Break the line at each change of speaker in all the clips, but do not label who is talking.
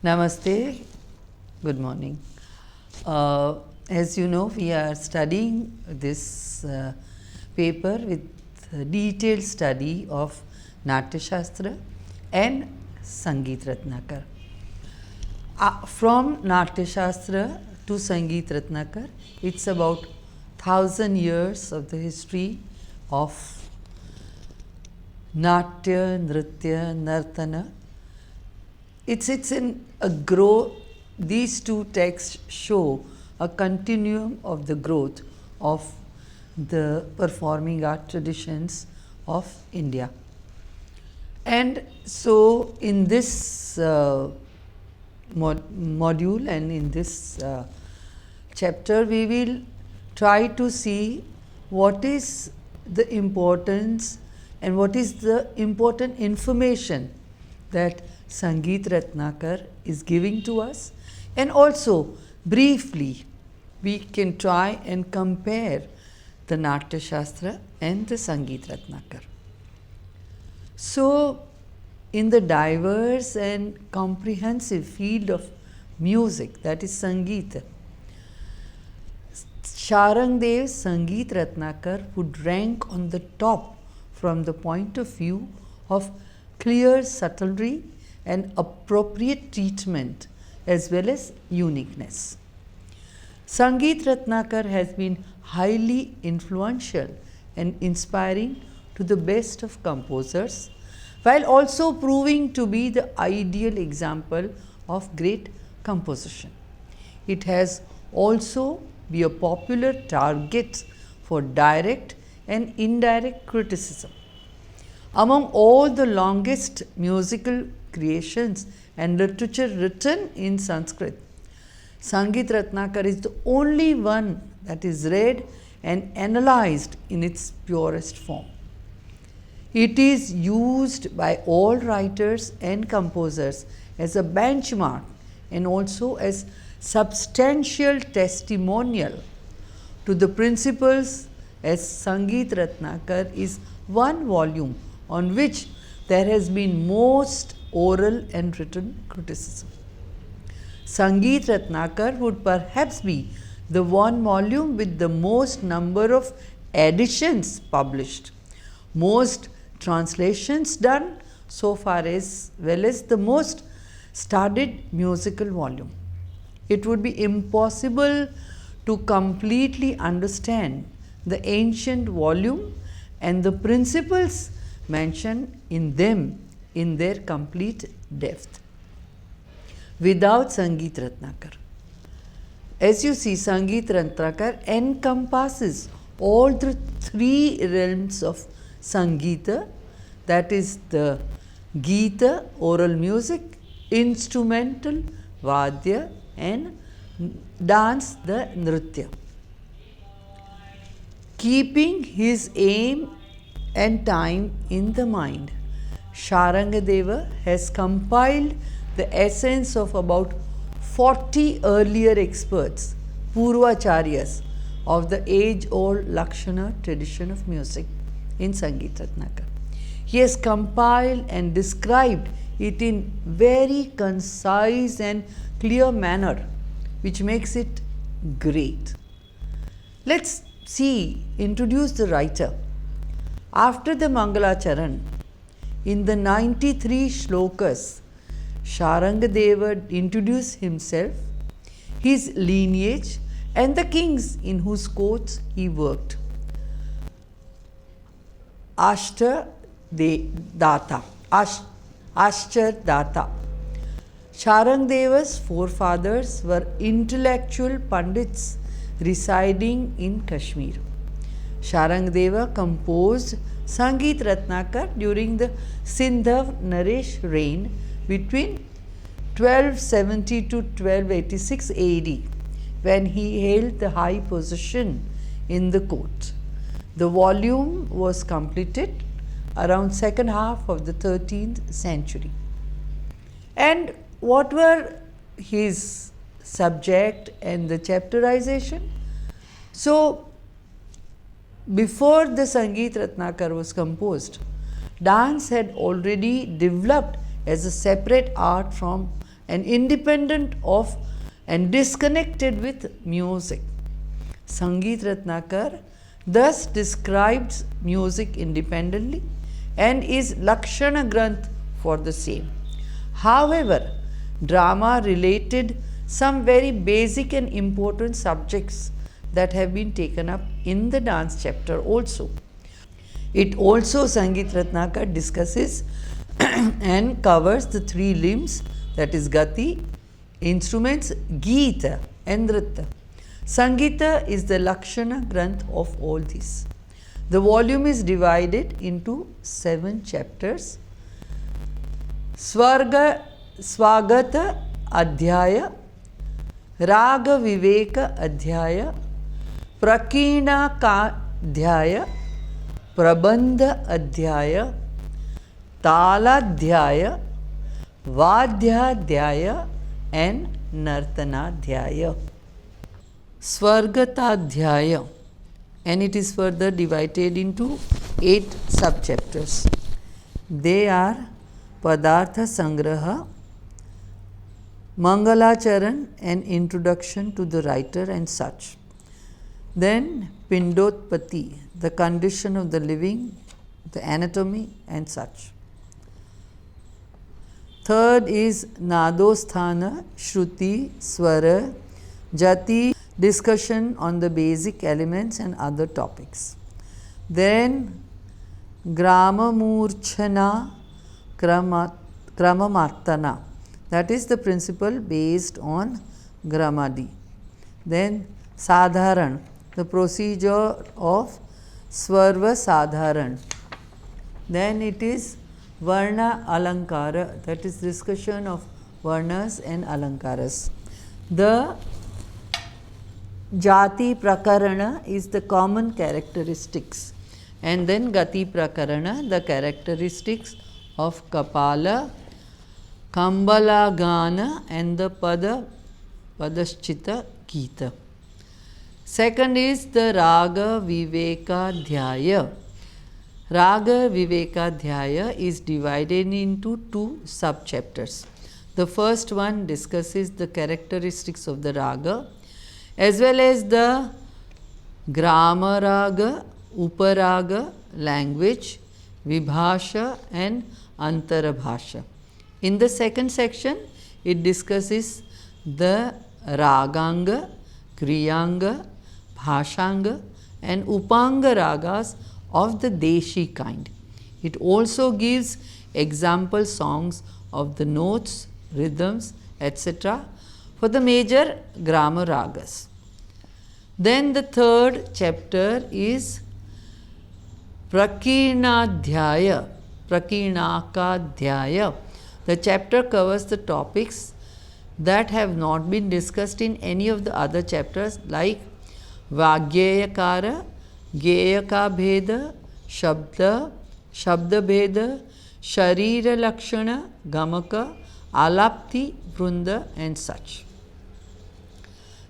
Namaste, good morning. As you know, we are studying this paper with a detailed study of Natyashastra and Sangita Ratnakara. From Natyashastra to Sangita Ratnakara, it's about 1000 years of the history of Natya, Nritya, Nartana. It's in a growth. These two texts show a continuum of the growth of the performing art traditions of India. And so in this module and in this chapter, we will try to see what is the importance and what is the important information that Sangita Ratnakara is giving to us, and also briefly we can try and compare the Natyashastra and the Sangita Ratnakara. So in the diverse and comprehensive field of music, that is Sangita, Sharangdev's Sangita Ratnakara would rank on the top from the point of view of clear subtlety and appropriate treatment as well as uniqueness. Sangita Ratnakara has been highly influential and inspiring to the best of composers, while also proving to be the ideal example of great composition. It has also been a popular target for direct and indirect criticism. Among all the longest musical creations and literature written in Sanskrit, Sangita Ratnakara is the only one that is read and analyzed in its purest form. It is used by all writers and composers as a benchmark and also as substantial testimonial to the principles, as Sangita Ratnakara is one volume on which there has been most oral and written criticism. Sangita Ratnakara would perhaps be the one volume with the most number of editions published, most translations done, so far as well as the most studied musical volume. It would be impossible to completely understand the ancient volume and the principles mentioned in them in their complete depth without Sangita Ratnakara. As you see, Sangita Ratnakara encompasses all the three realms of Sangita, that is the Geeta, oral music, instrumental, Vadya, and dance, the Nritya. Keeping his aim and time in the mind, Sharangadeva has compiled the essence of about 40 earlier experts, Purvacharyas, of the age-old Lakshana tradition of music in Sangita Ratnakara. He has compiled and described it in very concise and clear manner, which makes it great. Let's introduce the writer. After the Mangalacharan, in the 93 shlokas, Sharangadeva introduced himself, his lineage, and the kings in whose courts he worked. Ashtar Data. Sharangadeva's forefathers were intellectual pandits residing in Kashmir. Sharangadeva composed Sangita Ratnakara during the Sindhav Naresh reign between 1270 to 1286 AD, when he held the high position in the court. The volume was completed around second half of the 13th century. And what were his subject and the chapterization? So, before the Sangita Ratnakara was composed, dance had already developed as a separate art from and independent of and disconnected with music. Sangita Ratnakar thus describes music independently and is Lakshana Granth for the same. However, drama related some very basic and important subjects that have been taken up in the dance chapter also. It also, Sangita Ratnakar discusses and covers the three limbs, that is Gati, instruments, Geeta and Nritya. Sangita is the Lakshana Granth of all these. The volume is divided into 7 chapters. Swagata Adhyaya, Raga Viveka Adhyaya, Prakina Adhyaya, Prabandha Adhyaya, Taladhyaya, Vadyadhyaya and Nartanadhyaya. Swargatadhyaya, and it is further divided into 8 subchapters. They are Padartha Sangraha, Mangalacharan, an introduction to the writer and such. Then Pindotpati, the condition of the living, the anatomy and such. Third is Nadosthana, Shruti, Swara, Jati, discussion on the basic elements and other topics. Then Grama Murchana, Kramamartana, that is the principle based on Gramadi. Then Sadharan, the procedure of Swarva Sadharan. Then it is Varna Alankara, that is discussion of Varnas and Alankaras. The Jati Prakarana is the common characteristics, and then Gati Prakarana, the characteristics of Kapala, Kambala Gana and the Padaschita Geeta. Second is the Raga Vivekadhyaya. Raga Vivekadhyaya is divided into 2 subchapters. The first one discusses the characteristics of the raga as well as the Grama Raga, Uparaga, language, Vibhasha and Antarabhasha. In the second section, it discusses the Raganga, Kriyanga, Bhashanga and Upanga ragas of the Deshi kind. It also gives example songs of the notes, rhythms, etc. for the major grammar ragas. Then the third chapter is Prakinadhyaya, Prakinakadhyaya. The chapter covers the topics that have not been discussed in any of the other chapters, like Vagyayakara, Geyaka Bheda, Shabda, Shabda Bheda, Sharira Lakshana, Gamaka, Alapti, Vrunda and such.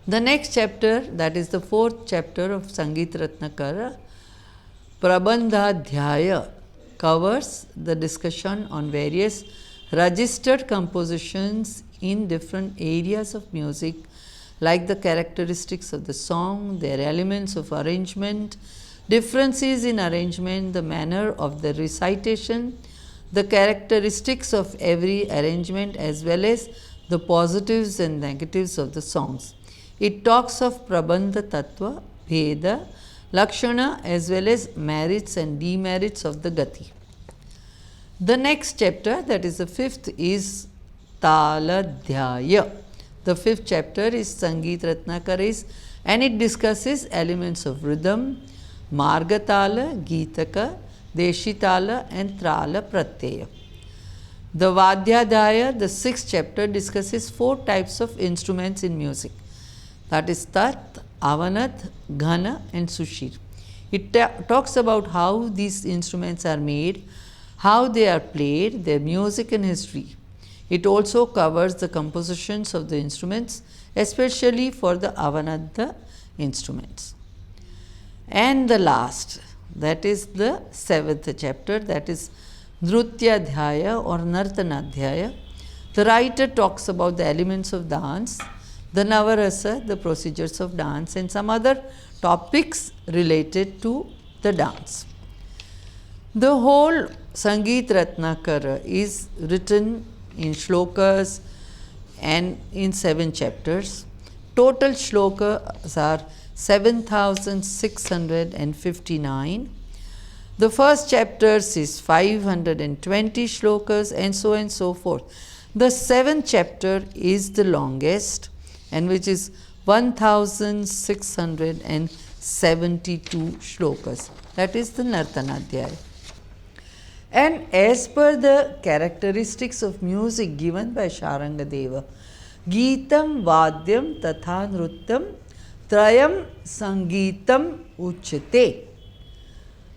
The next chapter, that is the 4th chapter of Sangita Ratnakara, Prabandhadhyaya, covers the discussion on various registered compositions in different areas of music, like the characteristics of the song, their elements of arrangement, differences in arrangement, the manner of the recitation, the characteristics of every arrangement as well as the positives and negatives of the songs. It talks of Prabandha Tattva, Veda, Lakshana as well as merits and demerits of the Gati. The next chapter, that is the 5th, is Taladhyaya. The 5th chapter is Sangita Ratnakara and it discusses elements of rhythm, Margatala, Geetaka, Deshitala and Trala Pratyaya. The Vadyadhyaya, the 6th chapter, discusses 4 types of instruments in music, that is Tat, Avanat, Ghana and Sushir. It talks about how these instruments are made, how they are played, their music and history. It also covers the compositions of the instruments, especially for the Avanadha instruments. And the last, that is the 7th chapter, that is Nrityadhyaya or Nartanadhyaya. The writer talks about the elements of dance, the Navarasa, the procedures of dance, and some other topics related to the dance. The whole Sangita Ratnakara is written in shlokas and in 7 chapters. Total shlokas are 7,659. The first chapters is 520 shlokas, and so on and so forth. The 7th chapter is the longest, and which is 1,672 shlokas. That is the Nrityadhyaya. And as per the characteristics of music given by Sharangadeva, Geetam Vadyam Tatha Nrutyam Trayam Sangeetam Uchyate.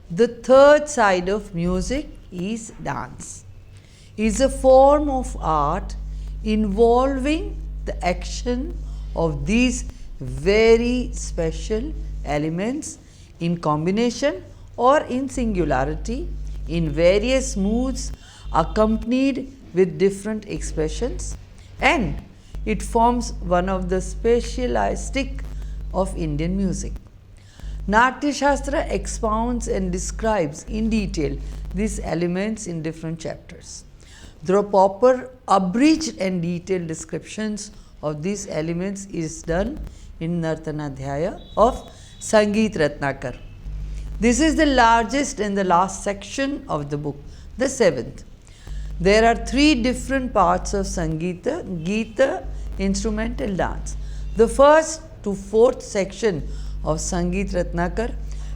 The third side of music is dance. Is a form of art involving the action of these very special elements in combination or in singularity, in various moods, accompanied with different expressions, and it forms one of the specialistic of Indian music. Natyashastra expounds and describes in detail these elements in different chapters. The proper abridged and detailed descriptions of these elements is done in Nrityadhyaya of Sangita Ratnakara. This is the largest and the last section of the book, the 7th. There are 3 different parts of Sangita Geeta, instrumental dance. The first to 4th section of Sangita Ratnakara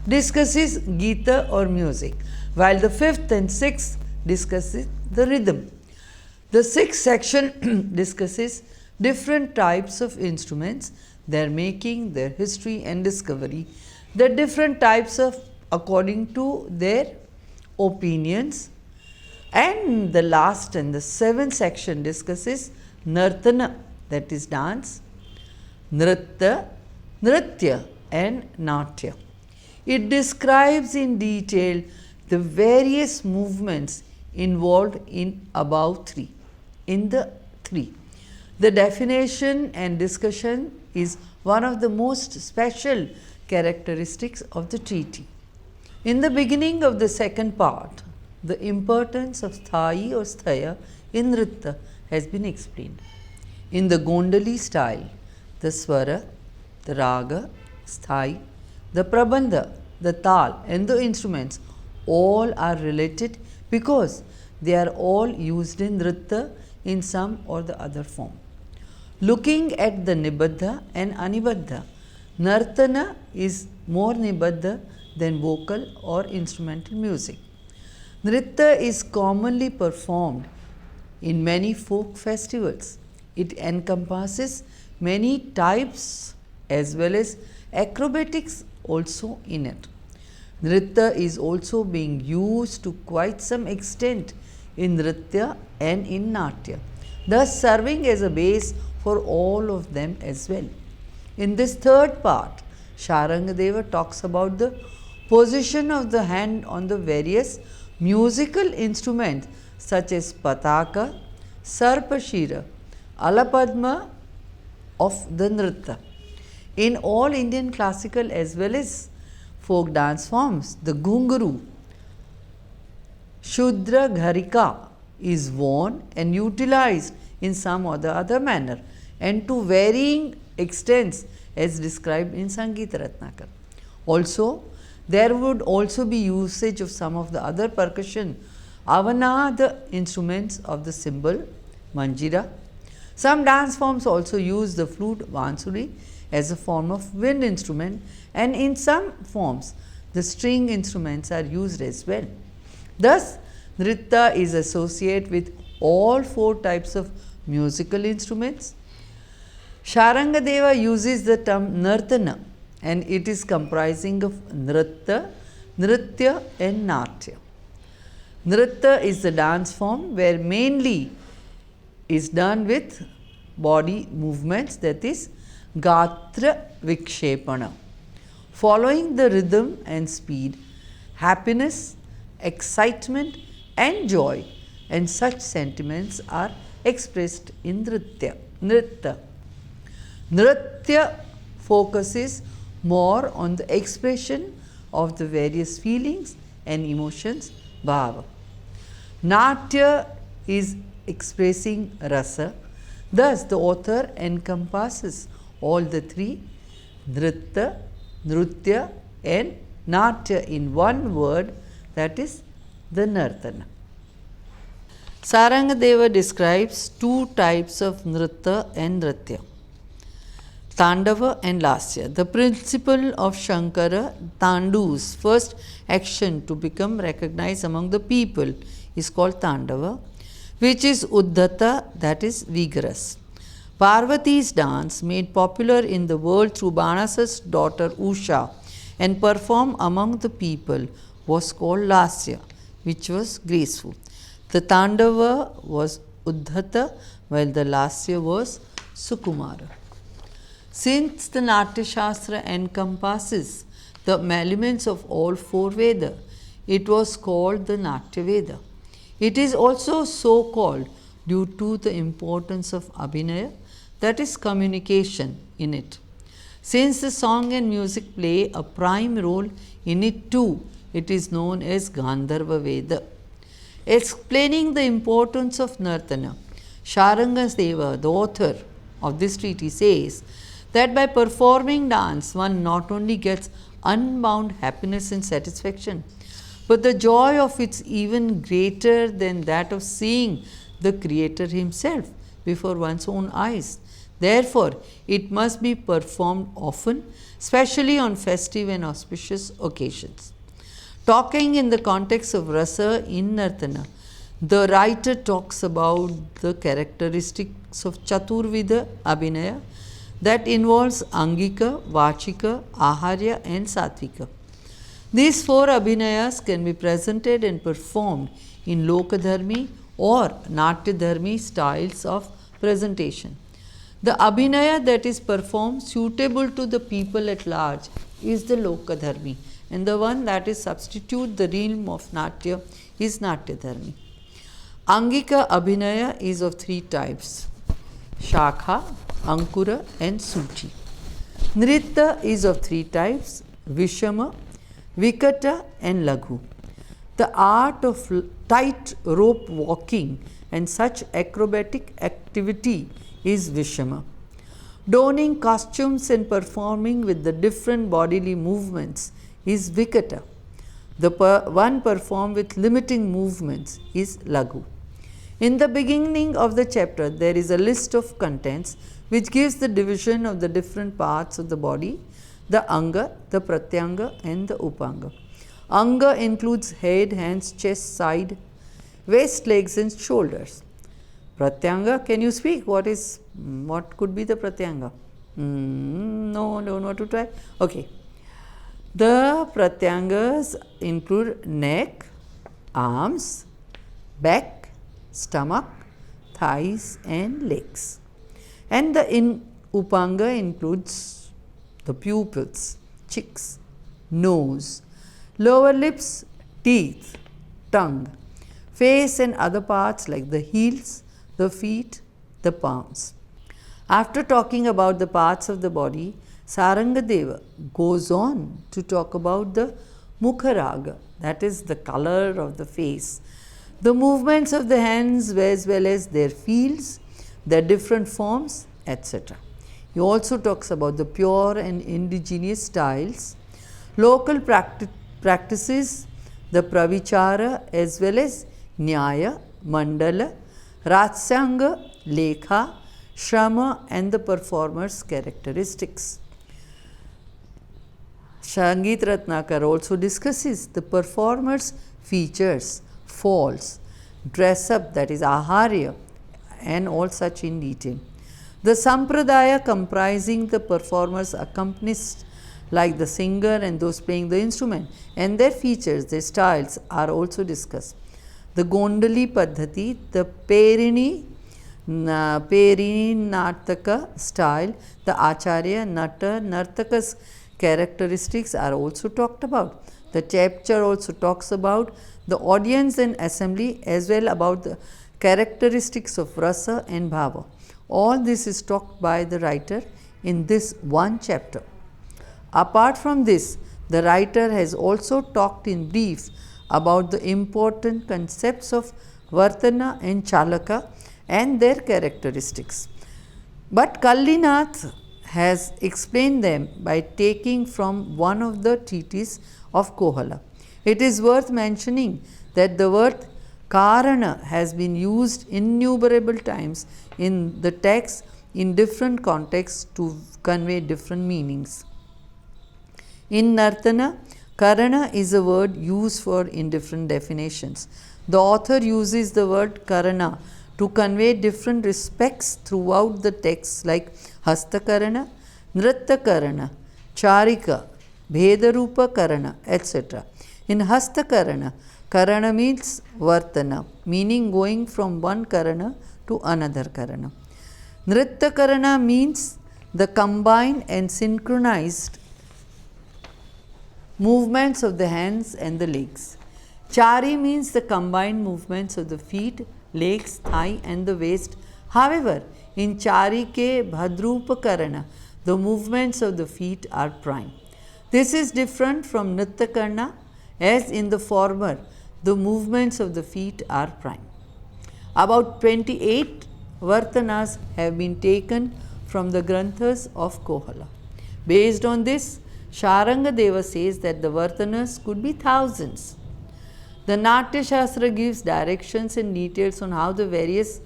discusses Geeta or music, while the 5th and 6th discusses the rhythm. The 6th section discusses different types of instruments, their making, their history and discovery, the different types of according to their opinions, and the last and the 7th section discusses Nartana, that is dance, Nritya and Natya. It describes in detail the various movements involved in above 3. In the 3, the definition and discussion is one of the most special characteristics of the treaty. In the beginning of the second part, the importance of sthayi or sthaya in Nritya has been explained. In the Gondali Style, the swara, the raga, sthai, the prabandha, the tal and the instruments all are related because they are all used in Nritya in some or the other form. Looking at the Nibaddha and Anibaddha, Nartana is more Nibaddha than vocal or instrumental music. Nritya is commonly performed in many folk festivals. It encompasses many types as well as acrobatics also in it. Nritya is also being used to quite some extent in Nritya and in Natya, thus serving as a base for all of them as well. In this third part, Sharangadeva talks about the position of the hand on the various musical instruments such as Pataka, Sarpashira, Alapadma of the Nritya. In all Indian classical as well as folk dance forms, the Ghunguru, Shudra Gharika is worn and utilized in some or the other manner and to varying extents as described in Sangita Ratnakara. Also, there would also be usage of some of the other percussion, avana, the instruments of the cymbal, manjira. Some dance forms also use the flute, bansuri, as a form of wind instrument, and in some forms the string instruments are used as well. Thus, Nritya is associated with all 4 types of musical instruments. Sharangadeva uses the term Nartana, and it is comprising of Nritya, Nritya and Natya. Nritya is the dance form where mainly is done with body movements, that is Gatra Vikshepana. Following the rhythm and speed, happiness, excitement and joy and such sentiments are expressed in Nritya. Nritya focuses more on the expression of the various feelings and emotions, bhava. Natya is expressing rasa. Thus, the author encompasses all the three, Nritta, Nritya and Natya in one word, that is the Nartana. Sarangadeva describes two types of Nritta and Nritya, Tandava and Lasya. The principle of Shankara, Tandu's first action to become recognized among the people is called Tandava, which is Uddhata, that is vigorous. Parvati's dance, made popular in the world through Banasa's daughter Usha and performed among the people, was called Lasya, which was graceful. The Tandava was Uddhata, while the Lasya was Sukumara. Since the Natyashastra encompasses the elements of all four Vedas, it was called the Natya Veda. It is also so called due to the importance of Abhinaya, that is communication in it. Since the song and music play a prime role in it too, it is known as Gandharva Veda. Explaining the importance of Nartana, Sarangadeva, the author of this treatise, says that by performing dance, one not only gets unbound happiness and satisfaction, but the joy of it's even greater than that of seeing the Creator Himself before one's own eyes. Therefore, it must be performed often, especially on festive and auspicious occasions. Talking in the context of rasa in Nartana, the writer talks about the characteristics of Chaturvida Abhinaya that involves Angika, Vachika, Aharya and Satvika. These four Abhinayas can be presented and performed in Lokadharmi or Natyadharmi styles of presentation. The Abhinaya that is performed suitable to the people at large is the Lokadharmi, and the one that is substitute the realm of Natya is Natyadharmi. Angika Abhinaya is of three types: Shakha, Ankura and Suchi. Nritta is of three types: Vishama, Vikata and Laghu. The art of tight rope walking and such acrobatic activity is Vishama. Donning costumes and performing with the different bodily movements is Vikata. The one performed with limiting movements is Laghu. In the beginning of the chapter, there is a list of contents which gives the division of the different parts of the body, the Anga, the Pratyanga and the Upanga. Anga includes head, hands, chest, side, waist, legs and shoulders. Pratyanga, can you speak? What could be the Pratyanga? No, don't want to try? Okay. The Pratyangas include neck, arms, back, stomach, thighs and legs. And the Upanga includes the pupils, cheeks, nose, lower lips, teeth, tongue, face and other parts like the heels, the feet, the palms. After talking about the parts of the body, Sarangadeva goes on to talk about the Mukharaga, that is the color of the face, the movements of the hands as well as their fields, their different forms, etc. He also talks about the pure and indigenous styles, local practices, the pravichara as well as nyaya, mandala, ratsanga, lekha, shrama and the performer's characteristics. Sangita Ratnakara also discusses the performer's features, falls, dress up, that is aharya, and all such in detail. The sampradaya comprising the performers accompanists like the singer and those playing the instrument, and their features, their styles are also discussed. The Gondali Paddhati, the Perini Nartaka style, the Acharya, Nata, Nartaka's characteristics are also talked about. The chapter also talks about the audience and assembly as well about the characteristics of rasa and bhava. All this is talked by the writer in this one chapter. Apart from this, the writer has also talked in brief about the important concepts of Vartana and Chalaka and their characteristics. But Kallinath has explained them by taking from one of the treatises of Kohala. It is worth mentioning that the word Karana has been used innumerable times in the text in different contexts to convey different meanings. In Nartana, Karana is a word used for in different definitions. The author uses the word Karana to convey different respects throughout the text like Hastakarana, Nrityakarana, Charika, Bhedarupa Karana, etc. In Hastakarana, Karana means Vartana, meaning going from one Karana to another Karana. Nrityakarana means the combined and synchronized movements of the hands and the legs. Chari means the combined movements of the feet, legs, thigh and the waist. However, in Charike Bhadrupa Karana, the movements of the feet are prime. This is different from Nrityakarana, as in the former, the movements of the feet are prime. About 28 Vartanas have been taken from the Granthas of Kohala. Based on this, Sharangadeva says that the Vartanas could be thousands. The Natyashastra gives directions and details on how the various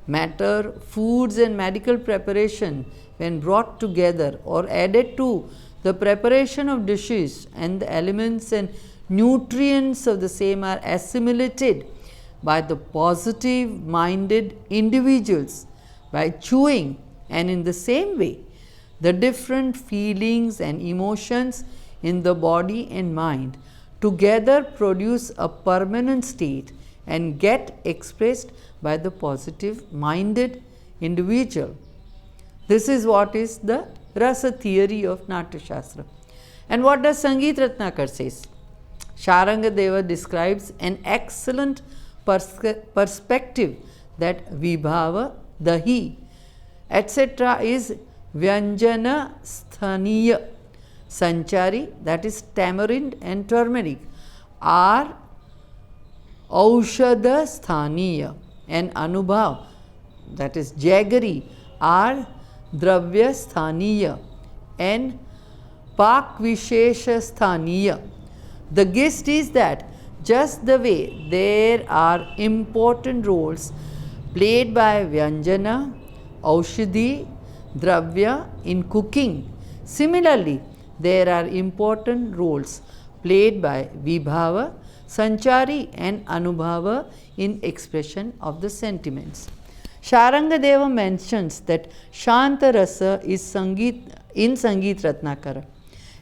matter, foods and medical preparation, when brought together or added to the preparation of dishes, and the elements and nutrients of the same are assimilated by the positive minded individuals by chewing, and in the same way the different feelings and emotions in the body and mind together produce a permanent state and get expressed by the positive minded individual. This is what is the rasa theory of Natyashastra. And what does Sangita Ratnakar says? Sharangadeva describes an excellent perspective that Vibhava, Dahi, etc. is Vyanjana Sthaniya. Sanchari, that is tamarind and turmeric, are Aushadha Sthaniya, and Anubhav, that is jaggery, are Dravya Sthaniya and Pak Vishesha Sthaniya. The gist is that just the way there are important roles played by Vyanjana, Aushadhi, Dravya in cooking, similarly there are important roles played by Vibhava, Sanchari and Anubhava in expression of the sentiments. Sharangadeva mentions that Shanta Rasa is in Sangita Ratnakara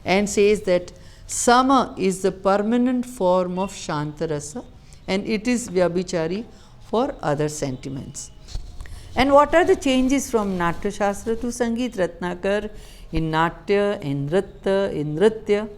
and says that Sama is the permanent form of Shanta Rasa and it is Vyabhichari for other sentiments. And what are the changes from Natyashastra to Sangita Ratnakar in Natya, in Nritya, in Nritya?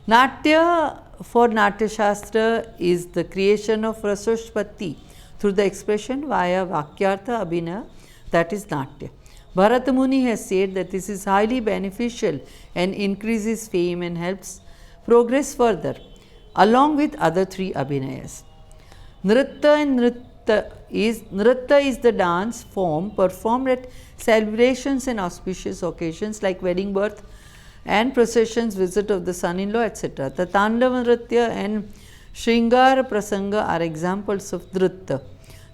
Natya for Natyashastra is the creation of Rasoshpatti through the expression via Vakyartha Abhinaya, that is Natya. Bharata Muni has said that this is highly beneficial and increases fame and helps progress further, along with other three Abhinayas. Nritya is the dance form performed at celebrations and auspicious occasions like wedding, birth and processions, visit of the son-in-law, etc. The Tandava Nritya and Shringara Prasanga are examples of Nritya.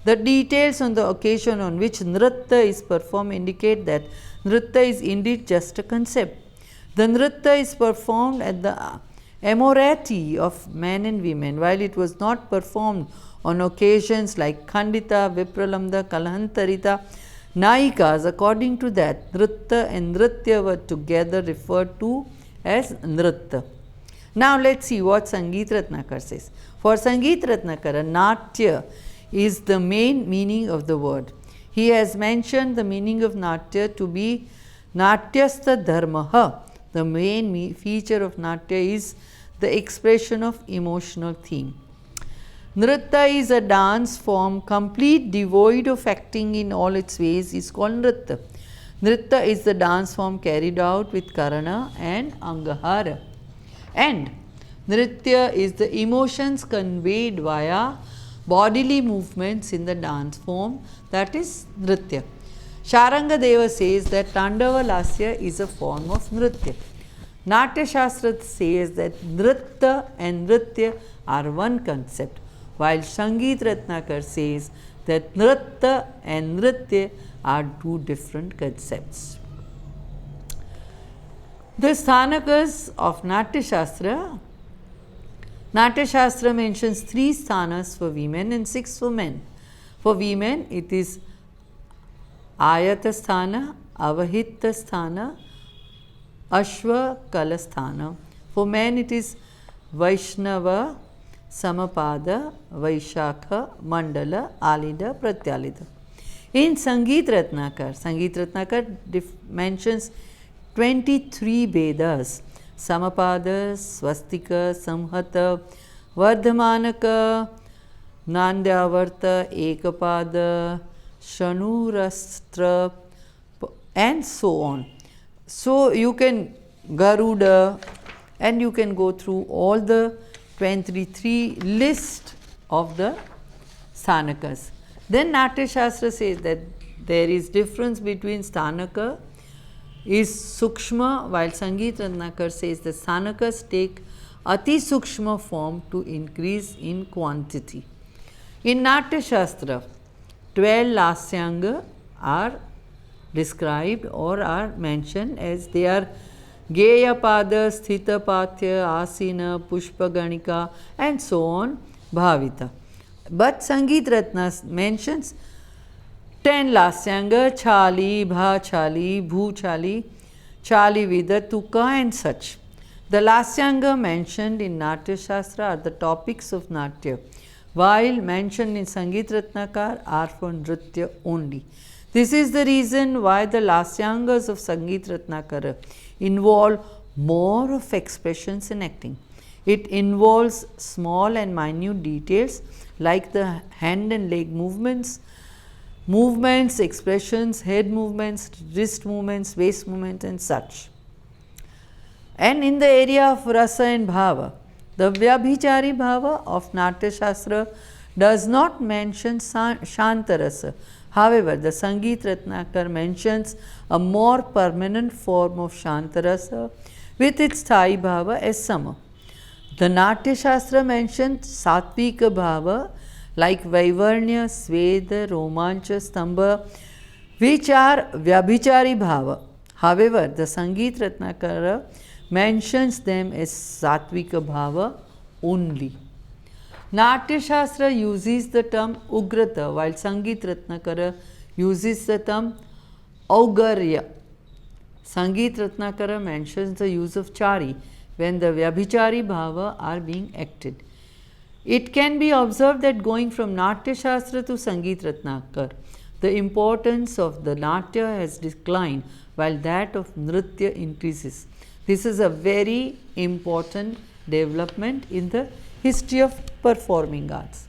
The details on the occasion on which Nritya is performed indicate that Nritya is indeed just a concept. The Nritya is performed at the amorati of men and women, while it was not performed on occasions like Khandita, Vipralamda, Kalahantarita, Naikas. According to that, Nritya and Nritya were together referred to as Nritya. Now let us see what Sangita Ratnakar says. For Sangita Ratnakara, Natya is the main meaning of the word. He has mentioned the meaning of Natya to be Natyastha Dharmaha. The main feature of Natya is the expression of emotional theme. Nritya is a dance form complete devoid of acting in all its ways is called Nritya. Nritya is the dance form carried out with Karana and Angahara. And Nritya is the emotions conveyed via bodily movements in the dance form, that is Nritya. Sharangadeva says that Tandava Lasya is a form of Nritya. Natyashastra says that Nritya and Nritya are one concept, while Sangita Ratnakar says that Nritya and Nritya are two different concepts. The sthanakas of Natyashastra. Natyashastra mentions 3 sthanas for women and 6 for men. For women, it is Ayata sthana, Avahita sthana, Ashva Kalasthana. For men, it is Vaishnava, Samapada, Vaishakha, Mandala, Alida, Pratyalida. In Sangita Ratnakar mentions 23 Vedas: Samapada, Swastika, Samhata, Vardhamanaka, Nandyavarta, Ekapada, Shanurastra, and so on. So you can Garuda, and you can go through all the 23 list of the sthanakas. Then Natyashastra says that there is difference between sthanaka is sukshma, while Sangita Ratnakar says the sthanakas take ati sukshma form to increase in quantity. In Natyashastra, 12 lasyanga are described or are mentioned as they are Geya Pada, Sthita Pathya, Asina, Pushpa Ganika, and so on, Bhavita. But Sangita Ratna mentions 10 lasyanga: Chali, Bha Chali, Bhu Chali, Chali Vida, Tuka, and such. The lasyanga mentioned in Natyashastra are the topics of Natya, while mentioned in Sangita Ratnakar are for Nritya only. This is the reason why the lasyangas of Sangita Ratnakara involve more of expressions and acting. It involves small and minute details like the hand and leg movements, expressions, head movements, wrist movements, waist movements, and such. And in the area of rasa and bhava, the Vyabhichari bhava of Natyashastra does not mention Shantarasa. However, the Sangita Ratnakar mentions a more permanent form of Shantarasa with its Sthayi bhava as Sama. The Natyashastra mentions Satvika bhava like Vaivarnya, Sveda, Romancha, Stamba, which are Vyabhichari bhava. However, the Sangita Ratnakara mentions them as Satvika bhava only. Natyashastra uses the term Ugrata, while Sangita Ratnakara uses the term Augarya. Sangita Ratnakara mentions the use of Chari when the Vyabhichari bhava are being acted. It can be observed that going from Natyashastra to Sangita Ratnakar, the importance of the Natya has declined while that of Nritya increases. This is a very important development in the history of performing arts.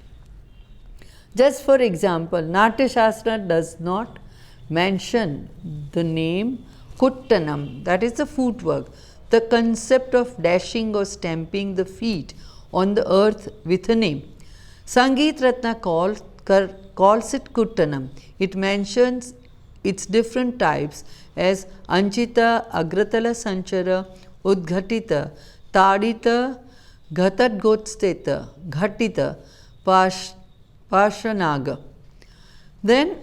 Just for example, Natyashastra does not mention the name Kuttanam, that is the footwork, the concept of dashing or stamping the feet on the earth with a name. Sangita Ratna calls it Kuttanam. It mentions its different types as Anchita, Agratala Sanchara, Udghatita, Tadita, Ghatadgotsteta, Ghatita, Pashanaga. Then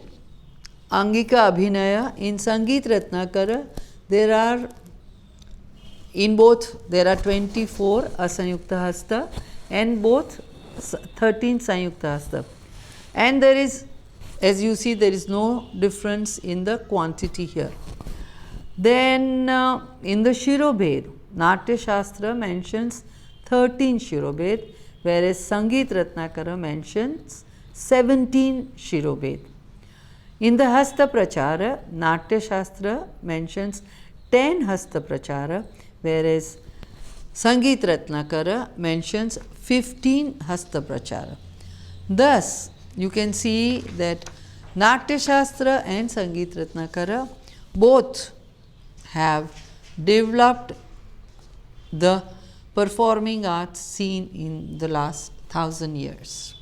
Angika Abhinaya. In Sangita Ratnakara, there are 24 asanyukta hasta and both 13 sanyukta hasta. And there is, as you see, there is no difference in the quantity here. Then in the Shirobhed, Natyashastra mentions 13 Shirobhed, whereas Sangita Ratnakara mentions 17 Shirobhed. In the Hasta Prachara, Natyashastra mentions 10 Hasta Prachara, whereas Sangita Ratnakara mentions 15 Hasta Prachara. Thus, you can see that Natyashastra and Sangita Ratnakara both have developed the performing arts scene in the last 1000 years.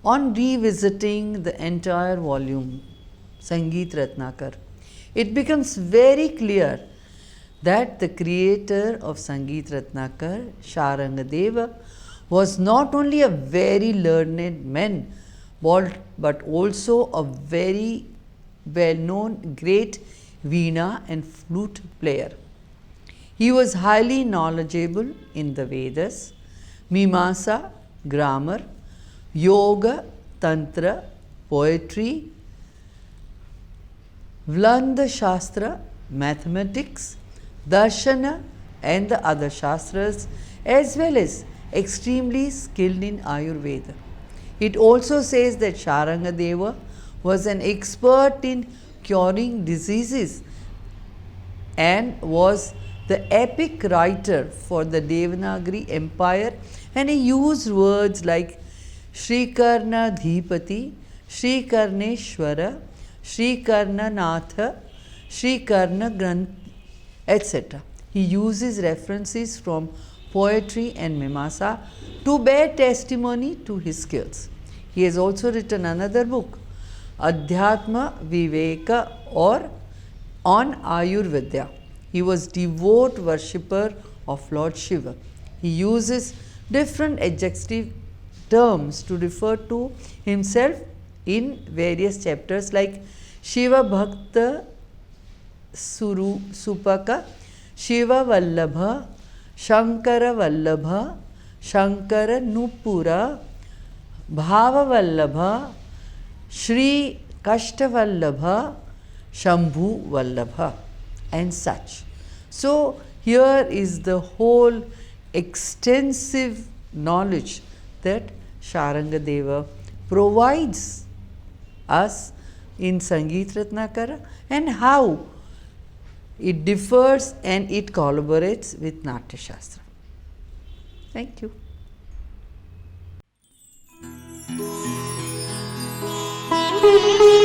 On revisiting the entire volume, Sangita Ratnakar, it becomes very clear that the creator of Sangita Ratnakar, Sharangadeva, was not only a very learned man, but also a very well-known great veena and flute player. He was highly knowledgeable in the Vedas, Mimamsa, grammar, yoga, tantra, poetry, Vlanda Shastra, mathematics, Darshana and the other Shastras, as well as extremely skilled in Ayurveda. It also says that Sharangadeva was an expert in curing diseases and was the epic writer for the Devanagari Empire, and he used words like Srikarna Dhipati, Srikarneshwara, Srikarnanatha, Srikarna Granth, etc. He uses references from poetry and Mimamsa to bear testimony to his skills. He has also written another book, Adhyatma Viveka, or on Ayurveda. He was devout worshipper of Lord Shiva. He uses different adjective terms to refer to himself in various chapters like Shiva Bhakta Supaka, Shiva Vallabha, Shankara Vallabha, Shankara Nupura, Bhava Vallabha, Shri Kashta Vallabha, Shambhu Vallabha, and such. So, here is the whole extensive knowledge that Sharangadeva provides us in Sangita Ratnakara and how it differs and it collaborates with Natyashastra. Thank you.
Thank you.